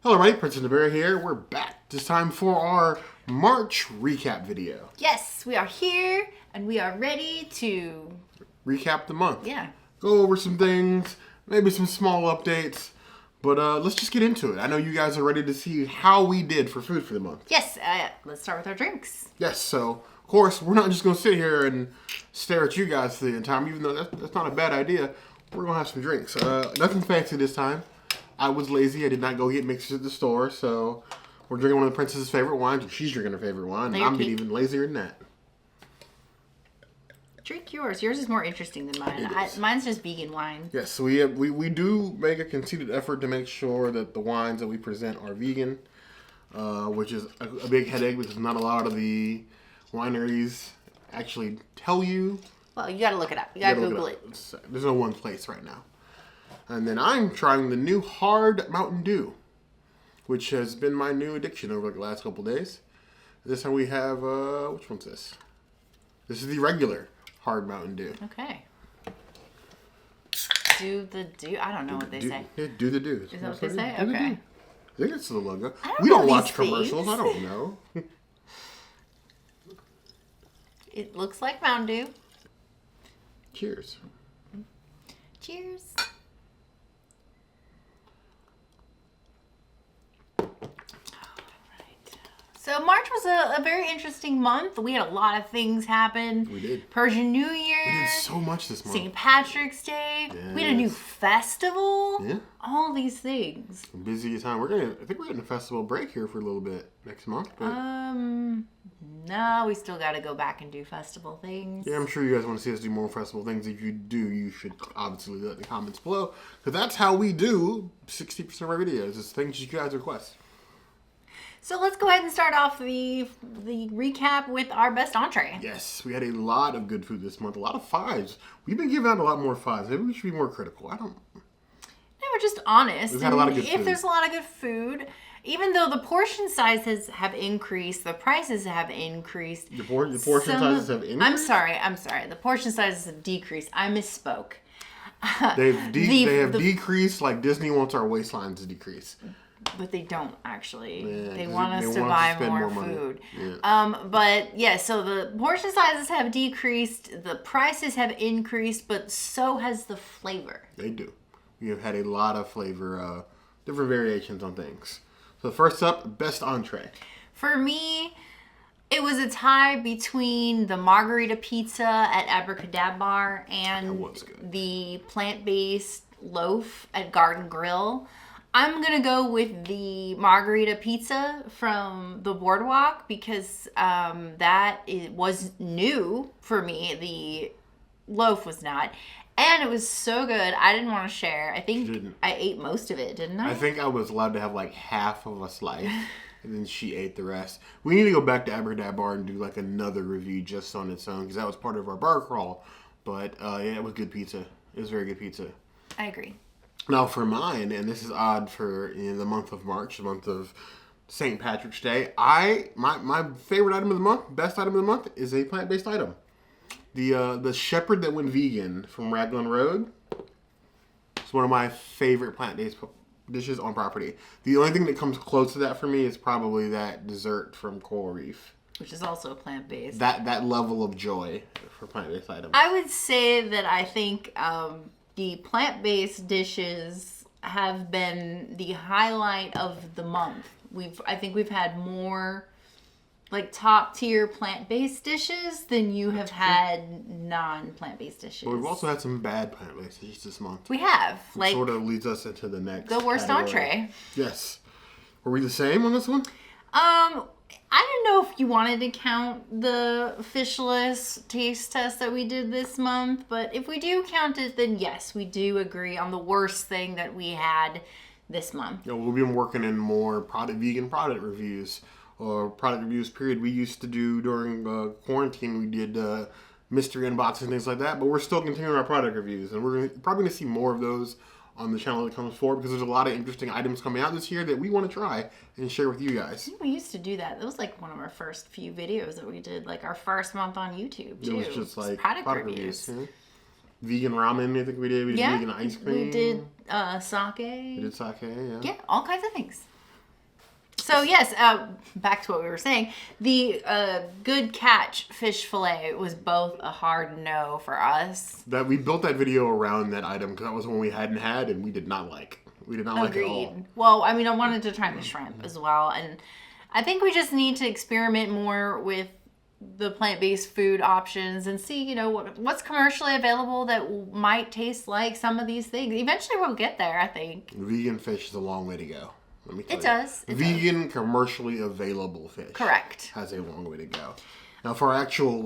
Hello everybody, Prince and the Bear here. We're back. This time for our March recap video. Yes, we are here and we are ready to recap the month. Yeah. Go over some things, maybe some small updates, but let's just get into it. I know you guys are ready to see how we did for food for the month. Yes, let's start with our drinks. Yes, so of course we're not just going to sit here and stare at you guys the entire time, even though that's not a bad idea. We're going to have some drinks. Nothing fancy this time. I was lazy. I did not go get mixers at the store, so we're drinking one of the princess's favorite wines. She's drinking her favorite wine, and I'm being even lazier than that. Drink yours. Yours is more interesting than mine. Mine's just vegan wine. Yes, so we do make a conceited effort to make sure that the wines that we present are vegan, which is a big headache because not a lot of the wineries actually tell you. Well, you got to look it up. You got to Google it. There's no one place right now. And then I'm trying the new hard Mountain Dew, which has been my new addiction over the last couple days. This time we have, which one's this? This is the regular hard Mountain Dew. Okay. Do the do. I don't know what they say. Yeah, do the do. Is that what they say? Okay. I think it's the logo. We don't watch commercials. I don't know. It looks like Mountain Dew. Cheers. Cheers. So March was a very interesting month. We had a lot of things happen. We did. Persian New Year. We did so much this month. St. Patrick's Day. Yes. We had a new festival. Yeah. All these things. Busy time. I think we're getting a festival break here for a little bit next month. But... no, we still got to go back and do festival things. Yeah, I'm sure you guys want to see us do more festival things. If you do, you should obviously let in the comments below. Because that's how we do 60% of our videos. It's things you guys request. So let's go ahead and start off the recap with our best entree. Yes, we had a lot of good food this month. A lot of fives. We've been giving out a lot more fives. Maybe we should be more critical. No, we're just honest. We've had a lot of good food. If there's a lot of good food, even though the portion sizes have increased, the prices have increased. The portion sizes have increased? I'm sorry. The portion sizes have decreased. I misspoke. They have decreased like Disney wants our waistlines to decrease. But they don't actually. Yeah, they want us to buy more food. Yeah. But yeah, so the portion sizes have decreased, the prices have increased, but so has the flavor. They do. We have had a lot of flavor, different variations on things. So first up, best entree. For me, it was a tie between the margarita pizza at Abracadabra and the plant-based loaf at Garden Grill. I'm going to go with the margarita pizza from the Boardwalk because was new for me. The loaf was not. And it was so good. I didn't want to share. I think I ate most of it, didn't I? I think I was allowed to have like half of a slice. And then she ate the rest. We need to go back to Abracadabra and do like another review just on its own because that was part of our bar crawl. But yeah, it was good pizza. It was very good pizza. I agree. Now for mine, and this is odd for the month of March, the month of St. Patrick's Day, my favorite item of the month, best item of the month, is a plant-based item. The shepherd that went vegan from Raglan Road is one of my favorite plant-based dishes on property. The only thing that comes close to that for me is probably that dessert from Coral Reef. Which is also plant-based. That level of joy for plant-based items. I would say that I think... the plant-based dishes have been the highlight of the month. I think we've had more like top-tier plant-based dishes than you have had non-plant-based dishes. But we've also had some bad plant-based dishes this month. We have. Which sort of leads us into the next the worst category. entree. Yes. Were we the same on this one? I don't know if you wanted to count the fishless taste test that we did this month, but if we do count it, then yes, we do agree on the worst thing that we had this month. Yeah, we've been working in more vegan product reviews or product reviews period. We used to do during quarantine. We did mystery unboxing and things like that, but we're still continuing our product reviews, and we're probably going to see more of those on the channel that comes forward because there's a lot of interesting items coming out this year that we want to try and share with you guys. We used to do that. That was like one of our first few videos that we did, like our first month on YouTube too. It was just like product reviews. Yeah. Vegan ramen, I think we did. We did vegan ice cream. We did sake. We did sake, yeah. Yeah, all kinds of things. So yes, back to what we were saying. The Good Catch fish fillet was both a hard no for us. That we built that video around that item because that was one we hadn't had and we did not like. We did not like it at all. Well, I mean, I wanted to try the shrimp as well, and I think we just need to experiment more with the plant-based food options and see, what's commercially available that might taste like some of these things. Eventually, we'll get there, I think. Vegan fish is a long way to go. Let me tell you. It Vegan, commercially available fish. Correct. Has a long way to go. Now, for our actual,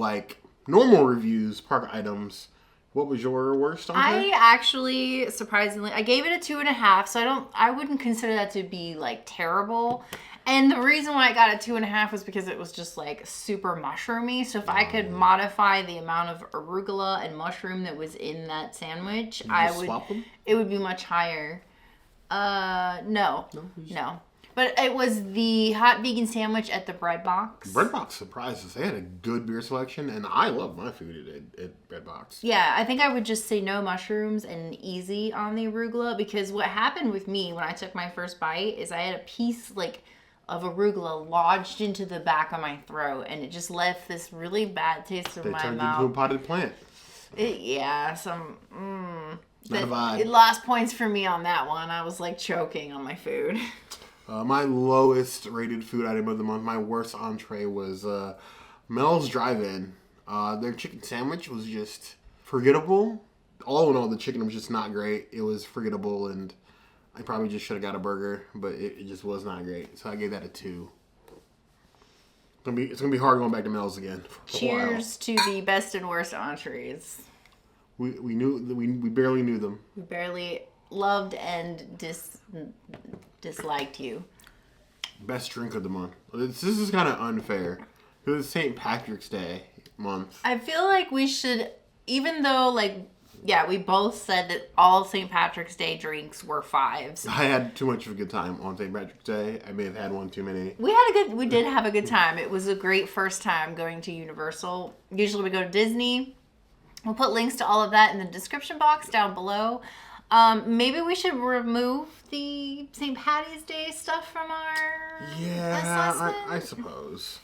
normal reviews, park items, what was your worst on I actually, surprisingly, I gave it a 2.5, so I wouldn't consider that to be, terrible. And the reason why I got a 2.5 was because it was just, super mushroomy. So if I could modify the amount of arugula and mushroom that was in that sandwich, swap them? It would be much higher. No. But it was the hot vegan sandwich at the Bread Box. Bread Box surprised us. They had a good beer selection, and I love my food at Bread Box. Yeah, I think I would just say no mushrooms and easy on the arugula, because what happened with me when I took my first bite is I had a piece, of arugula lodged into the back of my throat, and it just left this really bad taste in my mouth. They turned into a potted plant. Not a vibe. It lost points for me on that one. I was choking on my food. My lowest rated food item of the month, my worst entree was Mel's Drive-In. Their chicken sandwich was just forgettable. All in all, the chicken was just not great. It was forgettable, and I probably just should have got a burger, but it just was not great. So I gave that a 2. It's gonna be hard going back to Mel's again. Cheers to the best and worst entrees. We barely knew them. We barely loved and disliked you. Best drink of the month. This is kind of unfair because it's St. Patrick's Day month. I feel like we should, even though we both said that all St. Patrick's Day drinks were 5s. I had too much of a good time on St. Patrick's Day. I may have had one too many. We did have a good time. It was a great first time going to Universal. Usually we go to Disney. We'll put links to all of that in the description box down below. Maybe we should remove the St. Patty's Day stuff from our assessment. I suppose.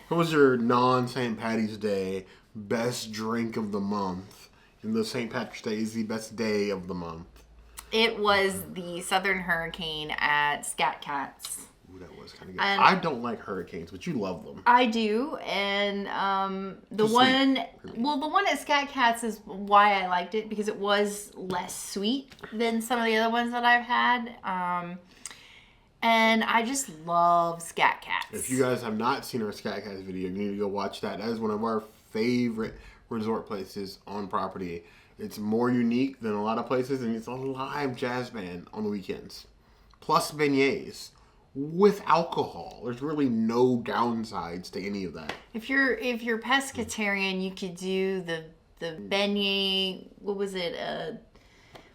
What was your non-St. Patty's Day best drink of the month? And the St. Patrick's Day is the best day of the month. It was the Southern Hurricane at Scat Cats. Ooh, that was kind of good. I don't like hurricanes, but you love them. I do, and the one at Scat Cats is why I liked it, because it was less sweet than some of the other ones that I've had. And I just love Scat Cats. If you guys have not seen our Scat Cats video, you need to go watch that. That is one of our favorite resort places on property. It's more unique than a lot of places, and it's a live jazz band on the weekends. Plus beignets with alcohol. There's really no downsides to any of that. If you're pescatarian, you could do the beignet. What was it?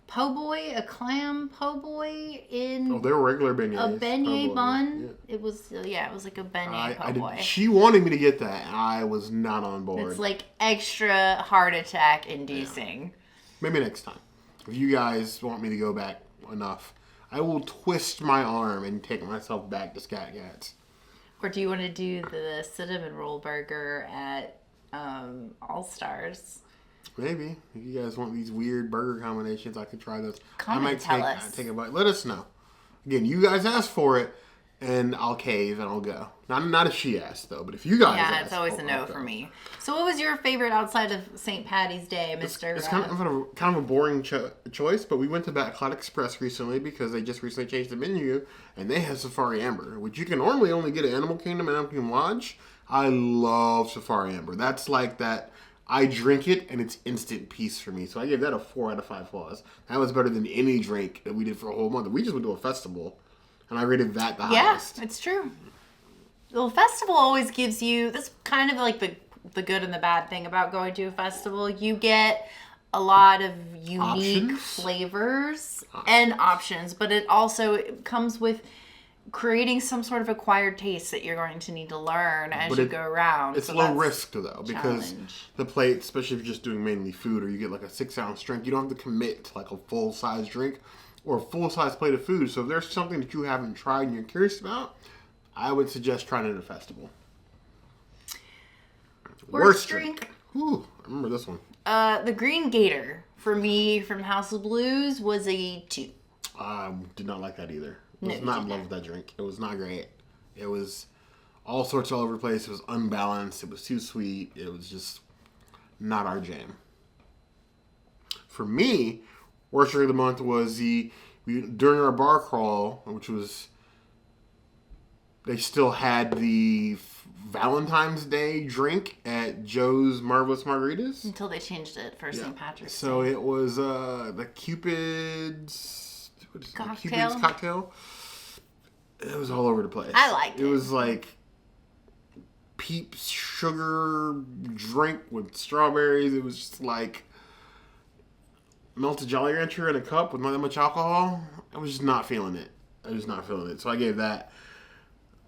Po' boy, a clam po' boy in. Oh, they were regular beignets. A beignet bun. Yeah. It was like a beignet po' boy. She wanted me to get that, and I was not on board. It's extra heart attack inducing. Yeah. Maybe next time, if you guys want me to go back enough, I will twist my arm and take myself back to Scat Cats. Or do you want to do the cinnamon roll burger at All Stars? Maybe. If you guys want these weird burger combinations, I could try those. I might take a bite. Let us know. Again, you guys asked for it, and I'll cave and I'll go. Not if she asked, though, but if you guys asked. Yeah, it's always a no for me. So what was your favorite outside of St. Patty's Day, Mr.? It's kind of a boring choice, but we went to Backlot Express recently because they just recently changed the menu, and they have Safari Amber, which you can normally only get at Animal Kingdom and Animal Kingdom Lodge. I love Safari Amber. That's like that. I drink it, and it's instant peace for me. So I gave that a 4 out of 5 flaws. That was better than any drink that we did for a whole month. We just went to a festival, and I rated that the highest. Yeah, it's true. Well, festival always gives you, that's kind of like the good and the bad thing about going to a festival. You get a lot of unique flavors and options, but it also comes with creating some sort of acquired taste that you're going to need to learn as you go around. It's low risk, though, because the plate, especially if you're just doing mainly food, or you get like a 6-ounce drink, you don't have to commit to like a full-size drink or a full-size plate of food. So if there's something that you haven't tried and you're curious about, I would suggest trying it at a festival. Worst drink. Ooh, I remember this one. The Green Gator, for me, from House of Blues, was a 2. I did not like that either. I No, was not in love didn't. with that drink. It was not great. It was all sorts all over the place. It was unbalanced. It was too sweet. It was just not our jam. For me, worst drink of the month was during our bar crawl, which was, they still had the Valentine's Day drink at Joe's Marvelous Margaritas. Until they changed it for St. Patrick's So Day. it was the Cupid's Cocktail. Cupid's cocktail. It was all over the place. I liked it. It was like Peeps sugar drink with strawberries. It was just like melted Jolly Rancher in a cup with not that much alcohol. I was just not feeling it. So I gave that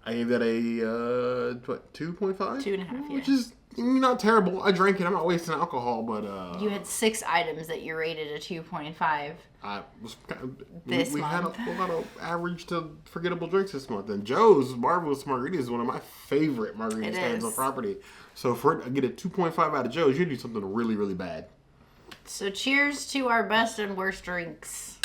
a 2.5? 2.5, yeah. Which is not terrible. I drank it. I'm not wasting alcohol, but You had 6 items that you rated a 2.5. I was This we had month. a lot of average to forgettable drinks this month. And Joe's Marvelous Margarita is one of my favorite margarita It stands on is. property. So for it to get a 2.5 out of Joe's, you do something really, really bad. So cheers to our best and worst drinks.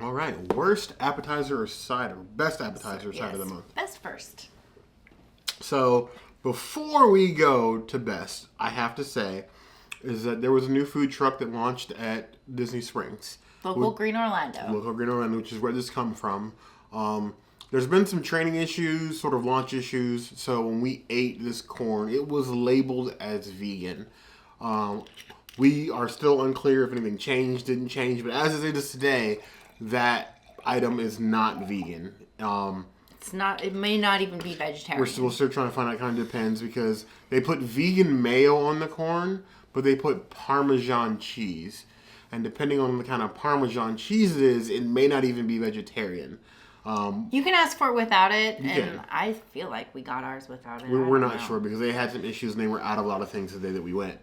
All right, worst appetizer or side, or best appetizer or side of the Yes. month. Best first. So before we go to best, I have to say is that there was a new food truck that launched at Disney Springs. Local Green Orlando. Local Green Orlando, which is where this come from. There's been some training issues, sort of launch issues. So when we ate this corn, it was labeled as vegan. We are still unclear if anything changed, didn't change. But as it is today, that item is not vegan. It's not. It may not even be vegetarian. We're still trying to find out. It kind of depends because they put vegan mayo on the corn, but they put Parmesan cheese. And depending on the kind of Parmesan cheese it is, it may not even be vegetarian. You can ask for it without it, and can. I feel like we got ours without it. We're I not don't know. sure because they had some issues and they were out of a lot of things the day that we went.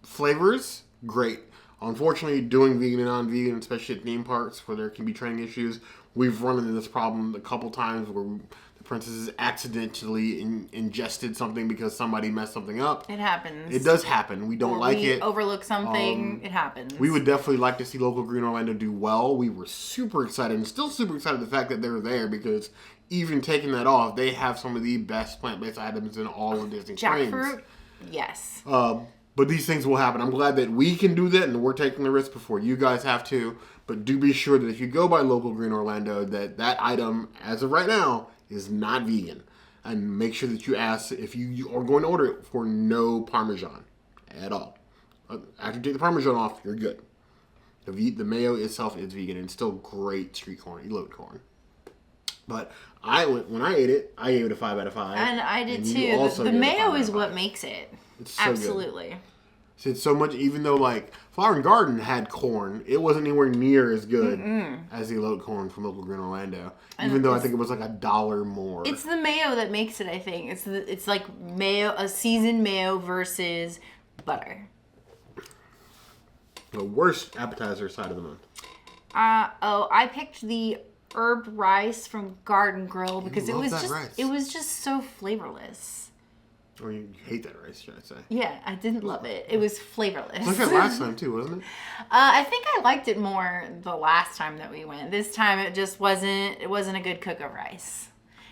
Flavors, great. Unfortunately, doing vegan and non-vegan, especially at theme parks where there can be training issues, we've run into this problem a couple times where the princesses accidentally ingested something because somebody messed something up. It happens. It does happen. We don't Or like we it. overlook something. It happens. We would definitely like to see local Green Orlando do well. We were super excited and still super excited the fact that they were there because even taking that off, they have some of the best plant-based items in all of Disney Springs. Jackfruit. Yes. But these things will happen. I'm glad that we can do that and we're taking the risk before you guys have to. But do be sure that if you go by local Green Orlando, that item, as of right now, is not vegan. And make sure that you ask if you are going to order it for no Parmesan at all. After you take the Parmesan off, you're good. The mayo itself is vegan and it's still great street corn, elote corn. But when I ate it, I gave it a 5 out of 5. And I did you too. also The gave it a 5 mayo out is of what 5. makes it. It's so good. Absolutely. It's so much, even though like Flower and Garden had corn, it wasn't anywhere near as good as the elote corn from local Green Orlando. Even though I think it was like $1 more. It's the mayo that makes it, I think. It's like mayo, a seasoned mayo versus butter. The worst appetizer side of the month. I picked the herb rice from Garden Grill because it love was that just rice. it was just so flavorless. Or you hate that rice, should I say? Yeah, I didn't love it. It was flavorless. It was like that last time too, wasn't it? I think I liked it more the last time that we went. This time it just wasn't. It wasn't a good cook of rice.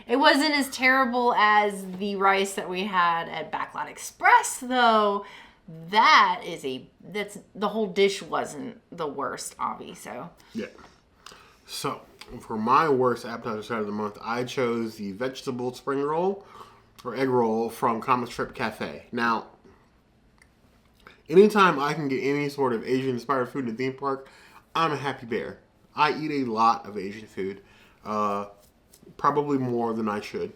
It wasn't as terrible as the rice that we had at Backlot Express, though. That's the whole dish wasn't the worst, obviously. So Yeah. So, for my worst appetizer side of the month, I chose the vegetable spring roll or egg roll from Comic Strip Cafe. Now, anytime I can get any sort of Asian inspired food in a theme park, I'm a happy bear. I eat a lot of Asian food, probably more than I should.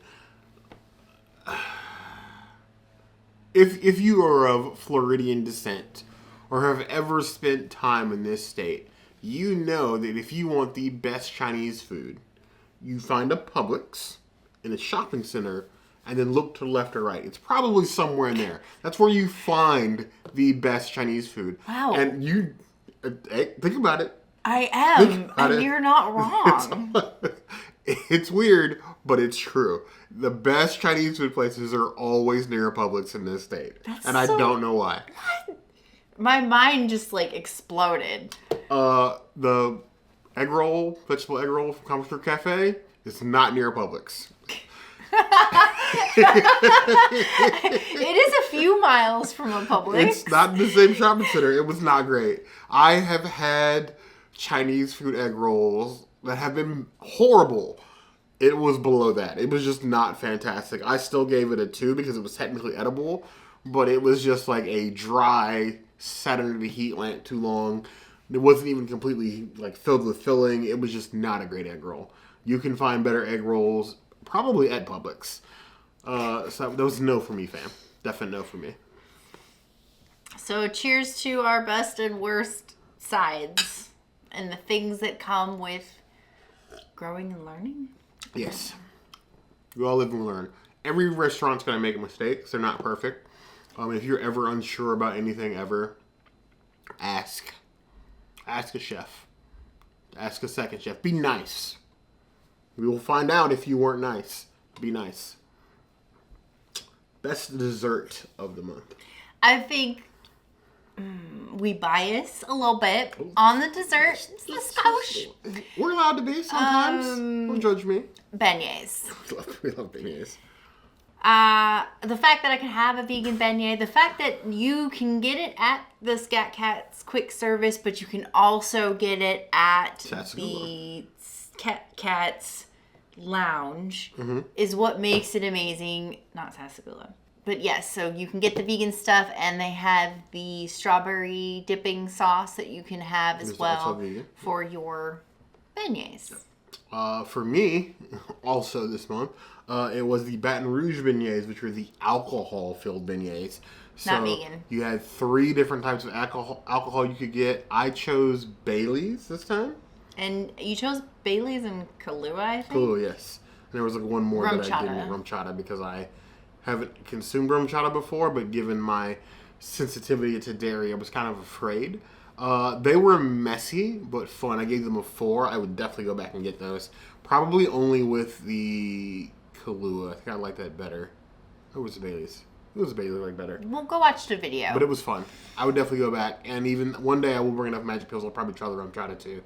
If you are of Floridian descent or have ever spent time in this state, you know that if you want the best Chinese food, you find a Publix in a shopping center and then look to the left or right. It's probably somewhere in there. That's where you find the best Chinese food. Wow. And you think about it. I am, and you're not wrong. It's weird, but it's true. The best Chinese food places are always near Publix in this state. And I don't know why. What? My mind just, like, exploded. The vegetable egg roll from Comfort Cafe is not near Publix. It is a few miles from a Publix. It's not in the same shopping center. It was not great. I have had Chinese food egg rolls that have been horrible. It was below that. It was just not fantastic. I still gave it a 2 because it was technically edible, but it was just like a dry, sat under the heat lamp too long. It wasn't even completely like filled with filling. It was just not a great egg roll. You can find better egg rolls probably at Publix. So that was no for me, fam. Definite no for me. So cheers to our best and worst sides and the things that come with growing and learning. Yes. We all live and learn. Every restaurant's going to make mistakes. They're not perfect. If you're ever unsure about anything ever, ask. Ask a chef. Ask a second chef. Be nice. We will find out if you weren't nice. Be nice. Best dessert of the month. I think we bias a little bit on the dessert. We're allowed to be sometimes. Don't judge me. Beignets. We love beignets. The fact that I can have a vegan beignet, the fact that you can get it at the Scat Cat's quick service, but you can also get it at the Scat Cat's lounge is what makes it amazing. Not Sasagula. But yes, so you can get the vegan stuff, and they have the strawberry dipping sauce that you can have as well for your beignets. For me, also this month, it was the Baton Rouge beignets, which were the alcohol-filled beignets. So not vegan. You had 3 different types of alcohol you could get. I chose Bailey's this time. And you chose Bailey's and Kahlua, I think? Kahlua, yes. And there was like one more rum that chata. I didn't. Rum chata, because I haven't consumed rum chata before, but given my sensitivity to dairy, I was kind of afraid. They were messy, but fun. I gave them a 4. I would definitely go back and get those. Probably only with the Kahlua. I think I like that better. Or was it Bailey's? It was Bailey's like better. We'll go watch the video. But it was fun. I would definitely go back. And even one day I will bring enough Magic Pills. I'll probably try the rum chata too.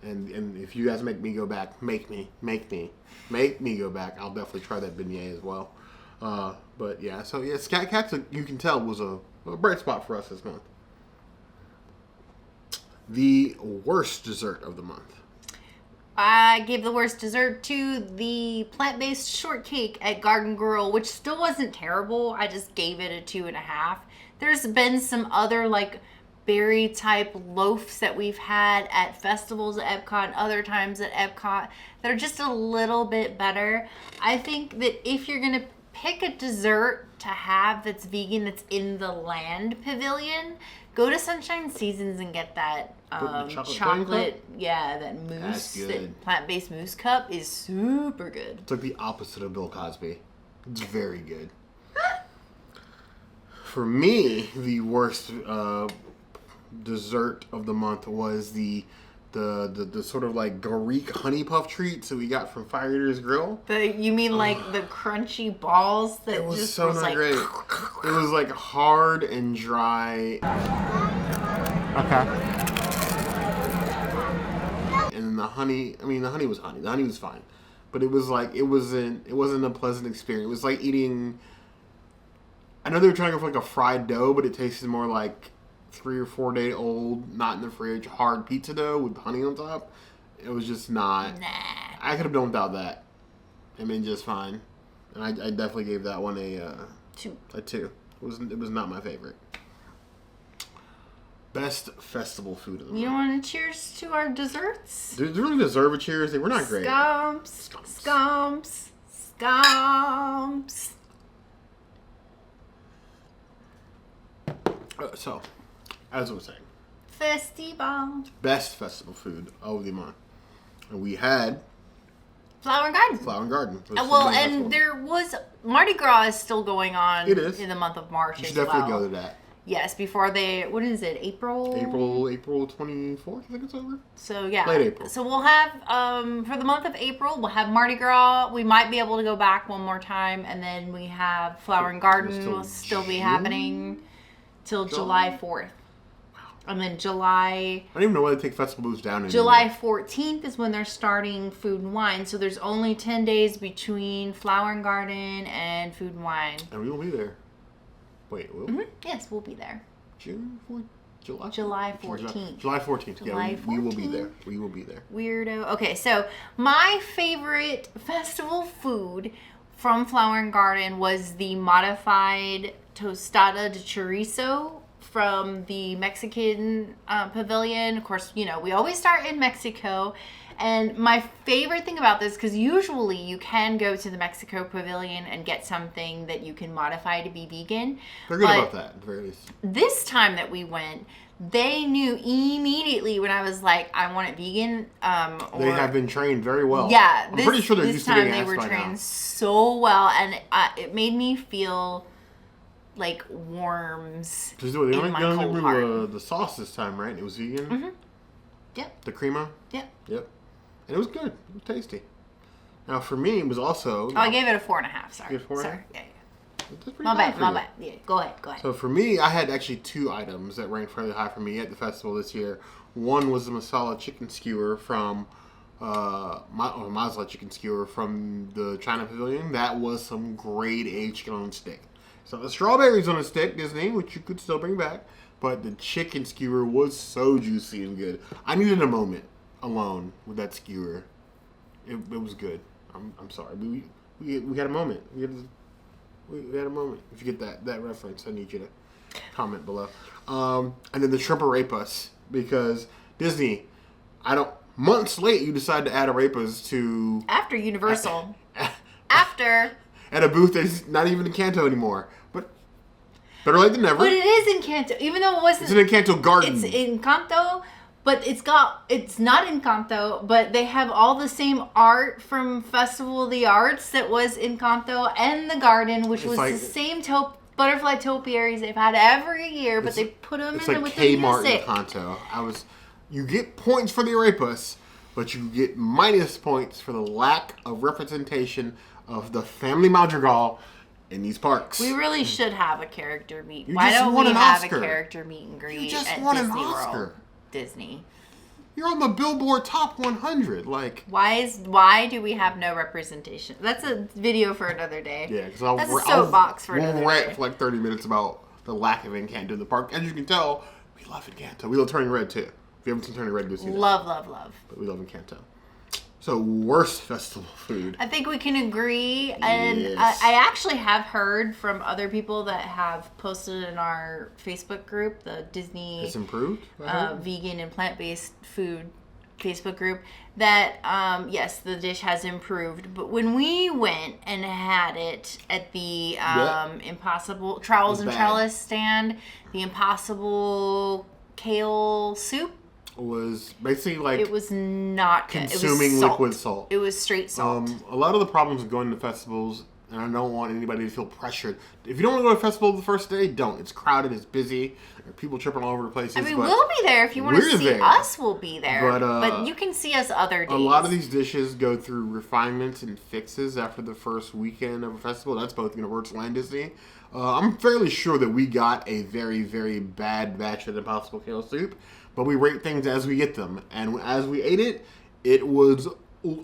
And if you guys make me go back, make me go back. I'll definitely try that beignet as well. But yeah, so yeah, Scat Cats, you can tell, was a bright spot for us this month. The worst dessert of the month. I gave the worst dessert to the plant-based shortcake at Garden Grill, which still wasn't terrible. I just gave it a 2.5. There's been some other like berry type loaves that we've had at festivals at EPCOT and other times at EPCOT that are just a little bit better. I think that if you're going to pick a dessert to have that's vegan, that's in the land pavilion, go to Sunshine Seasons and get that chocolate that mousse, that plant-based mousse cup is super good. It's like the opposite of Bill Cosby. It's very good. For me, the worst dessert of the month was the sort of like Greek honey puff treats that we got from Fire Eater's Grill. You mean like the crunchy balls that it was just so was not like great. It was like hard and dry. Okay. And then the honey was honey. The honey was fine. But it was like it wasn't a pleasant experience. It was like eating, I know they were trying to go for like a fried dough, but it tasted more like 3 or 4 day old, not in the fridge, hard pizza dough with honey on top. It was just not. Nah. I could have done without that. I mean, just fine. And I definitely gave that one a 2. A 2. It was not my favorite. Best festival food of the month. You don't want to cheers to our desserts? Do you really deserve a cheers? They were not great. Scumps. So, as I was saying, Festival. best festival food of the month, and we had Flower and Garden. Flower and Garden. Well, and there was Mardi Gras is still going on. It is in the month of March. You should as definitely well. go to that. Yes, before they, what is it, April? April 24th, I think it's over. So, yeah. Late April. So, we'll have, for the month of April, we'll have Mardi Gras. We might be able to go back one more time. And then we have Flower and Garden will still be happening till July 4th. And then July... I don't even know why they take festival booths down anymore. July 14th is when they're starting Food and Wine. So there's only 10 days between Flower and Garden and Food and Wine. And we will be there. Wait, will we? Yes, we'll be there. July 14th. July 14th. July 14th. We will be there. We will be there. Weirdo. Okay, so my favorite festival food from Flower and Garden was the modified tostada de chorizo from the Mexican pavilion. Of course, you know, we always start in Mexico. And my favorite thing about this, because usually you can go to the Mexico pavilion and get something that you can modify to be vegan. They're good about that, at the very least. This time that we went, they knew immediately when I was like, I want it vegan. They have been trained very well. Yeah. I'm pretty sure they're used to being asked by now. This time they were trained so well, and it made me feel like worms in my cold heart. The sauce this time, right? It was vegan? Mm-hmm. Yep. The crema? Yep. Yep. And it was good. It was tasty. Now, for me, it was also... Oh, I gave it a 4.5. Sorry. You gave it 4.5? Sorry. Yeah. That's pretty My high bad. Yeah, go ahead. So for me, I had actually 2 items that ranked fairly high for me at the festival this year. One was the masala chicken skewer from masala chicken skewer from the China Pavilion. That was some grade A chicken on a stick. So the strawberries on a stick, Disney, which you could still bring back, but the chicken skewer was so juicy and good. I needed a moment alone with that skewer. It was good. I'm sorry, we got a moment. We had a moment. If you get that reference, I need you to comment below. And then the shrimp arepas, because Disney, months late, you decide to add arepas to... After Universal. After... At a booth that's not even in Kanto anymore. But better late than never. But it is in Kanto. Even though it wasn't... It's in Kanto Garden. It's in Kanto, but it's not in Kanto, but they have all the same art from Festival of the Arts that was in Kanto and the Garden, which was the same butterfly topiaries they've had every year, but they put them in with the Kmart music. in Kanto. You get points for the arepas, but you get minus points for the lack of representation of the family madrigal in these parks. We really should have a character meet. Why don't we have a character meet and greet at Disney World? Disney. You're on the Billboard Top 100. Like, why do we have no representation? That's a video for another day. Yeah, because that's a soapbox for another day. We'll rant for like 30 minutes about the lack of Encanto in the park. As you can tell, we love Encanto. We love Turning Red too. If you haven't seen Turning Red, go see that. Love. But we love Encanto. So, worst festival food. I think we can agree. And yes. I actually have heard from other people that have posted in our Facebook group, the Disney It's improved? vegan and plant-based food Facebook group, that, yes, the dish has improved. But when we went and had it at the Impossible Trowels and Trellis stand, the Impossible Kale Soup, was basically like it was not good. Consuming liquid salt. It was straight salt. A lot of the problems with going to festivals, and I don't want anybody to feel pressured. If you don't want to go to a festival the first day, don't. It's crowded, it's busy, there are people tripping all over the places. I mean, we'll be there if you want to see us. We'll be there, but you can see us other days. A lot of these dishes go through refinements and fixes after the first weekend of a festival. That's both Universal and Disney. I'm fairly sure that we got a very, very bad batch of Impossible Kale Soup. But we rate things as we get them. And as we ate it, it was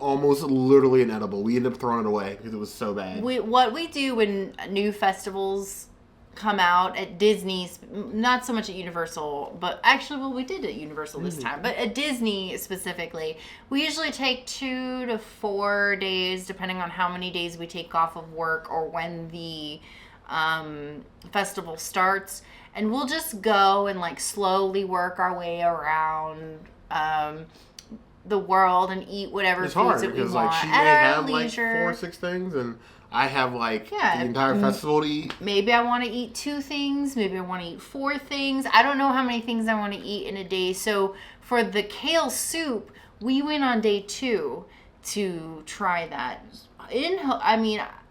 almost literally inedible. We ended up throwing it away because it was so bad. What we do when new festivals come out at Disney's, not so much at Universal, but actually, we did at Universal this time. But at Disney specifically, we usually take 2 to 4 days, depending on how many days we take off of work or when the festival starts. And we'll just go and like slowly work our way around the world and eat whatever foods that we want. Like, she may have like 4 or 6 things, and I have like the entire festival to eat. Maybe I want to eat 2 things. Maybe I want to eat 4 things. I don't know how many things I want to eat in a day. So for the kale soup, we went on day 2 to try that.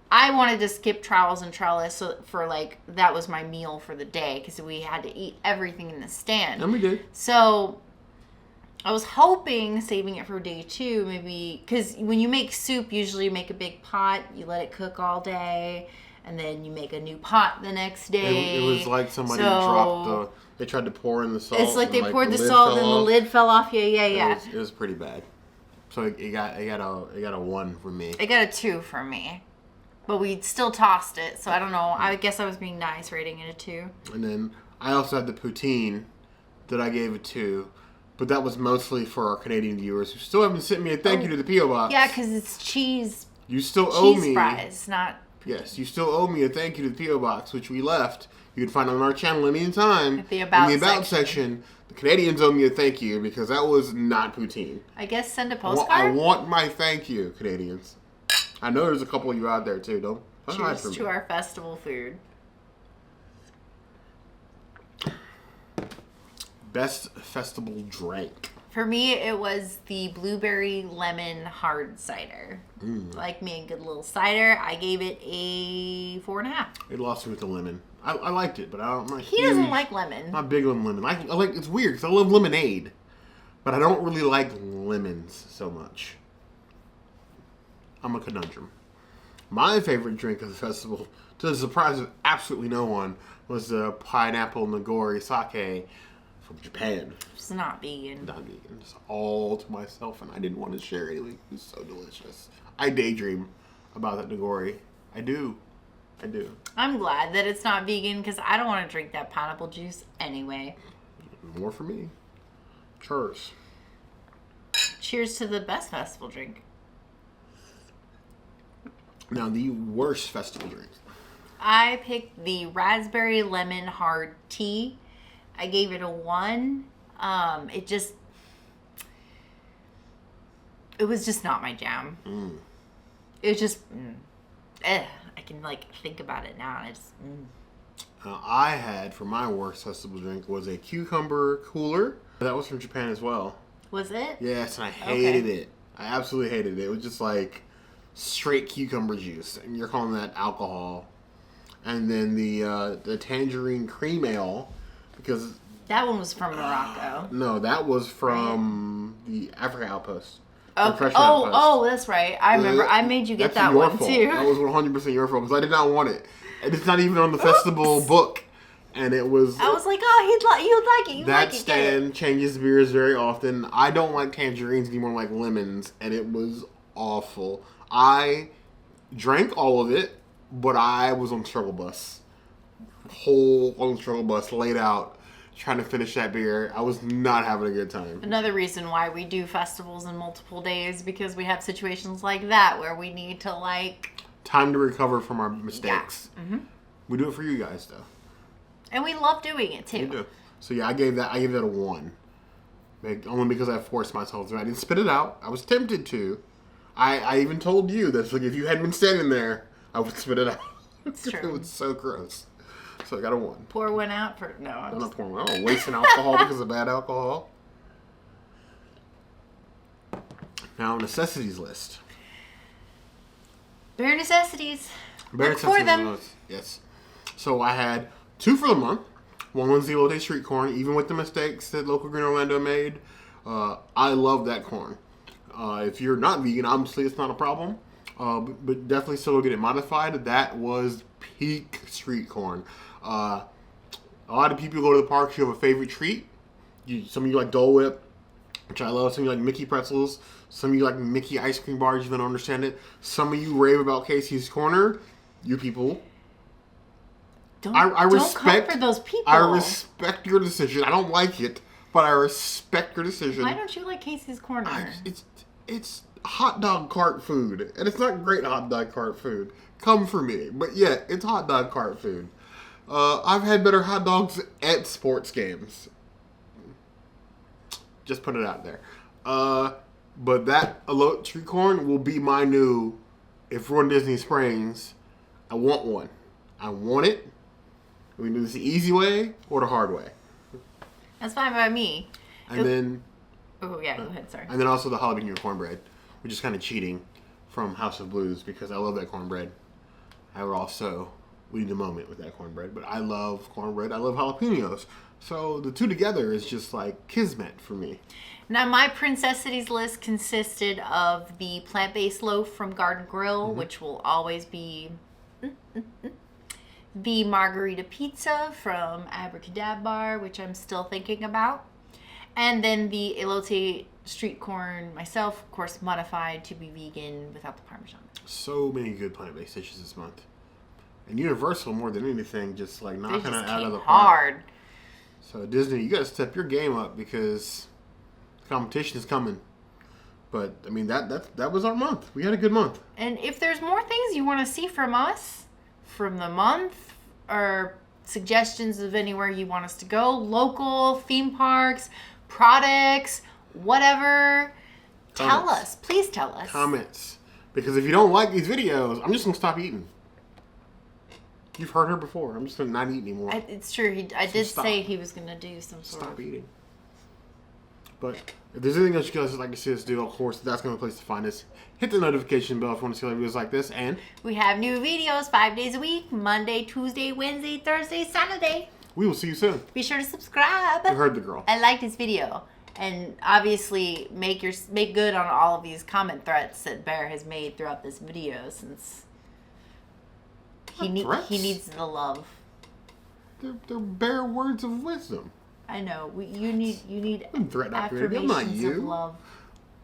I wanted to skip Trials and Trellis so for like that was my meal for the day because we had to eat everything in the stand. And we did. So I was hoping saving it for day 2, maybe because when you make soup, usually you make a big pot, you let it cook all day, and then you make a new pot the next day. It was like somebody they tried to pour in the salt. It's like they poured the salt and the lid fell off. Yeah. It was pretty bad. So it got a 1 from me. It got a 2 from me. But we still tossed it, so I don't know. I guess I was being nice, rating it a 2. And then I also had the poutine that I gave a 2. But that was mostly for our Canadian viewers who still haven't sent me a thank you to the P.O. Box. Yeah, because it's cheese. You still owe me. Cheese fries, not... Yes, you still owe me a thank you to the P.O. Box, which we left. You can find on our channel anytime. At the About section. The Canadians owe me a thank you because that was not poutine. I guess send a postcard? I want my thank you, Canadians. I know there's a couple of you out there, too. Don't hide from me. Cheers to our festival food. Best festival drink. For me, it was the blueberry lemon hard cider. Like me a good little cider. I gave it a 4.5. It lost me with the lemon. I liked it, but I'm not He doesn't like lemon. Not big on lemon. I like it's weird because I love lemonade, but I don't really like lemons so much. I'm a conundrum. My favorite drink of the festival, to the surprise of absolutely no one, was the pineapple nigori sake from Japan. It's not vegan. Not vegan. It's all to myself, and I didn't want to share anything. It was so delicious. I daydream about that nigori. I do. I'm glad that it's not vegan because I don't want to drink that pineapple juice anyway. More for me. Cheers. Cheers to the best festival drink. Now, the worst festival drink. I picked the raspberry lemon hard tea. I gave it a 1. It was just not my jam. It was just, I can think about it now and it's. I had for my worst festival drink was a cucumber cooler. That was from Japan as well. Was it? Yes, and I hated it. I absolutely hated it. It was just like straight cucumber juice, and you're calling that alcohol. And then the tangerine cream ale, because that one was from Morocco. No, that was from the Africa Outpost. Okay. Oh, that's right. I remember. I made you get that one fault. too. That was 100% your fault because I did not want it, and it's not even on the festival book. And it was. I was like, oh, you'd like it. That stand changes beers very often. I don't like tangerines anymore. I like lemons, and it was awful. I drank all of it, but I was on the struggle bus, on the struggle bus, laid out, trying to finish that beer. I was not having a good time. Another reason why we do festivals in multiple days because we have situations like that where we need to time to recover from our mistakes. Yeah. Mm-hmm. We do it for you guys though. And we love doing it too. We do. So yeah, I gave that a 1. Only because I forced myself to. I didn't spit it out. I was tempted to. I even told you that if you hadn't been standing there, I would spit it out. It's true. It was so gross. So I got a 1. Pour one out for I'm not pouring one out. I'm wasting alcohol because of bad alcohol. Now, necessities list. Bare necessities. Bare Look necessities for them. list. Yes. So I had 2 for the month. One was the Elote street corn, even with the mistakes that Local Green Orlando made. I love that corn. If you're not vegan, obviously it's not a problem. But definitely still get it modified. That was peak street corn. A lot of people go to the parks, you have a favorite treat. Some of you like Dole Whip, which I love. Some of you like Mickey pretzels. Some of you like Mickey ice cream bars, you don't understand it. Some of you rave about Casey's Corner. You people. I respect, come for those people. I respect your decision. I don't like it, but I respect your decision. Why don't you like Casey's Corner? It's hot dog cart food, and it's not great hot dog cart food. Come for me, but yeah, it's hot dog cart food. I've had better hot dogs at sports games. Just put it out there. But that Elote street corn will be my new. If we're in Disney Springs, I want one. I want it. We can do this the easy way or the hard way. That's fine by me. And then. Oh yeah, go ahead. Sorry. And then also the jalapeno cornbread, which is kind of cheating from House of Blues because I love that cornbread. I would also lead the moment with that cornbread. But I love cornbread. I love jalapenos. So the two together is just like kismet for me. Now, my Princessities list consisted of the plant-based loaf from Garden Grill, which will always be the margarita pizza from Abracadabra, which I'm still thinking about, and then the elote street corn, myself, of course, modified to be vegan without the Parmesan. So many good plant-based dishes this month. And Universal, more than anything, just like knocking it out of the park. Hard. So Disney, you got to step your game up because the competition is coming. But I mean that was our month. We had a good month. And if there's more things you want to see from us from the month, or suggestions of anywhere you want us to go, local, theme parks, products, whatever, tell us. Please tell us. Comments. Because if you don't like these videos, I'm just going to stop eating. You've heard her before. I'm just going to not eat anymore. It's true. I did say he was going to do some sort of... Stop eating. But if there's anything else you guys would like to see us do, of course, that's going to be a place to find us. Hit the notification bell if you want to see other videos like this. And we have new videos 5 days a week. Monday, Tuesday, Wednesday, Thursday, Saturday. We will see you soon. Be sure to subscribe. You heard the girl. And like this video. And obviously make good on all of these comment threats that Bear has made throughout this video, since he needs the love. They're bare words of wisdom. I know. You need affirmations not you. of love.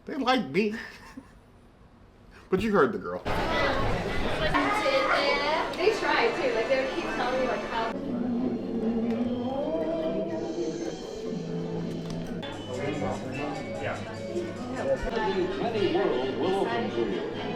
They like me. But you heard the girl. They try too. Like they would keep telling me like how. Many worlds will open to you.